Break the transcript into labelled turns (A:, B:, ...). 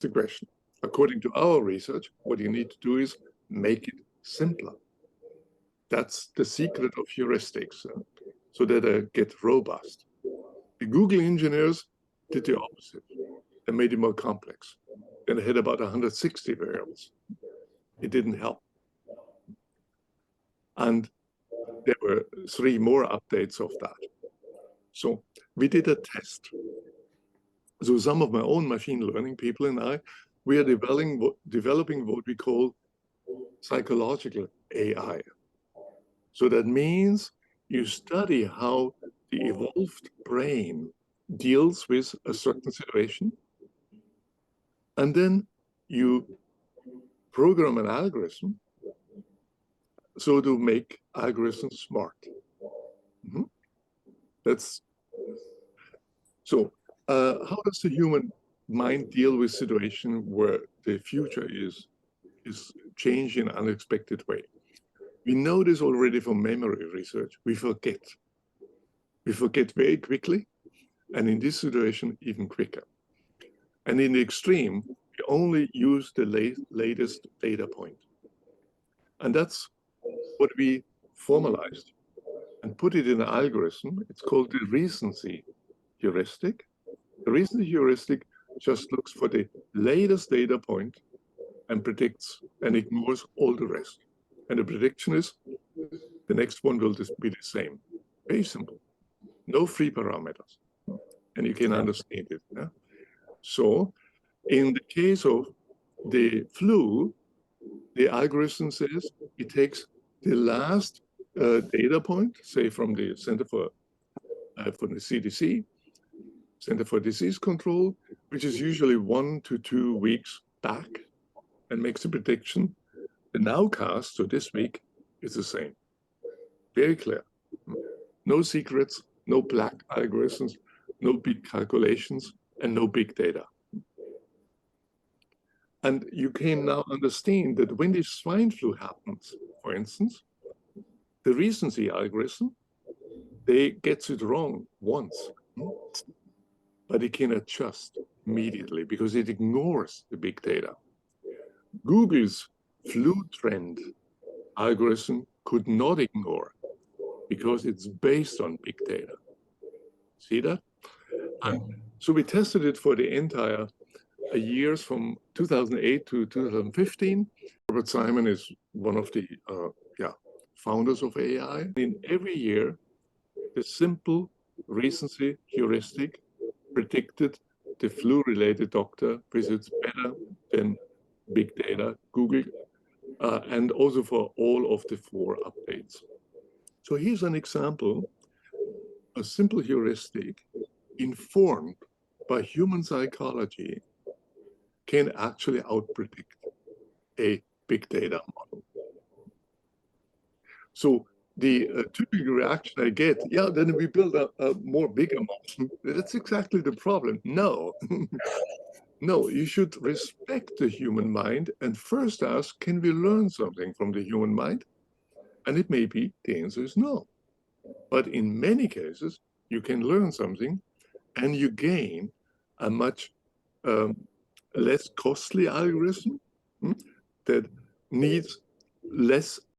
A: the question. According to our research, what you need to do is make it simpler. That's the secret of heuristics, so that they get robust. The Google engineers did the opposite. They made it more complex. Then they had about 160 variables. It didn't help. And there were 3 more updates of that. So we did a test. So some of my own machine learning people and I, we are developing what we call psychological AI. So that means you study how the evolved brain deals with a certain situation, and then you program an algorithm so to make algorithms smart. That's so. How does the human mind deal with situation where the future is changed in an unexpected way? We know this already from memory research. We forget. We forget very quickly, and in this situation, even quicker. And in the extreme, we only use the latest data point. And that's what we formalized and put it in an algorithm. It's called the Recency Heuristic. The Recency Heuristic just looks for the latest data point and predicts and ignores all the rest. And the prediction is the next one will be the same. Very simple. No free parameters. And you can understand it. Yeah? So in the case of the flu, the algorithm says it takes the last data point, say from the Center for the CDC, Center for Disease Control, which is usually 1 to 2 weeks back, and makes a prediction. The nowcast, so this week, is the same. Very clear. No secrets, no black algorithms, no big calculations, and no big data. And you can now understand that when the swine flu happens, for instance, the recency algorithm, they gets it wrong once, but it can adjust immediately because it ignores the big data. Google's flu trend algorithm could not ignore because it's based on big data. See that? And so we tested it for the entire years from 2008 to 2015. Robert Simon is one of the founders of AI. In every year, the simple recency heuristic predicted the flu-related doctor visits better than big data, Google, and also for all of the 4 updates. So here's an example, a simple heuristic informed by human psychology can actually outpredict a big data model. So the typical reaction I get, yeah, then we build a more bigger model. That's exactly the problem. No, no, you should respect the human mind and first ask, can we learn something from the human mind? And it may be the answer is no. But in many cases, you can learn something and you gain a much less costly algorithm that needs less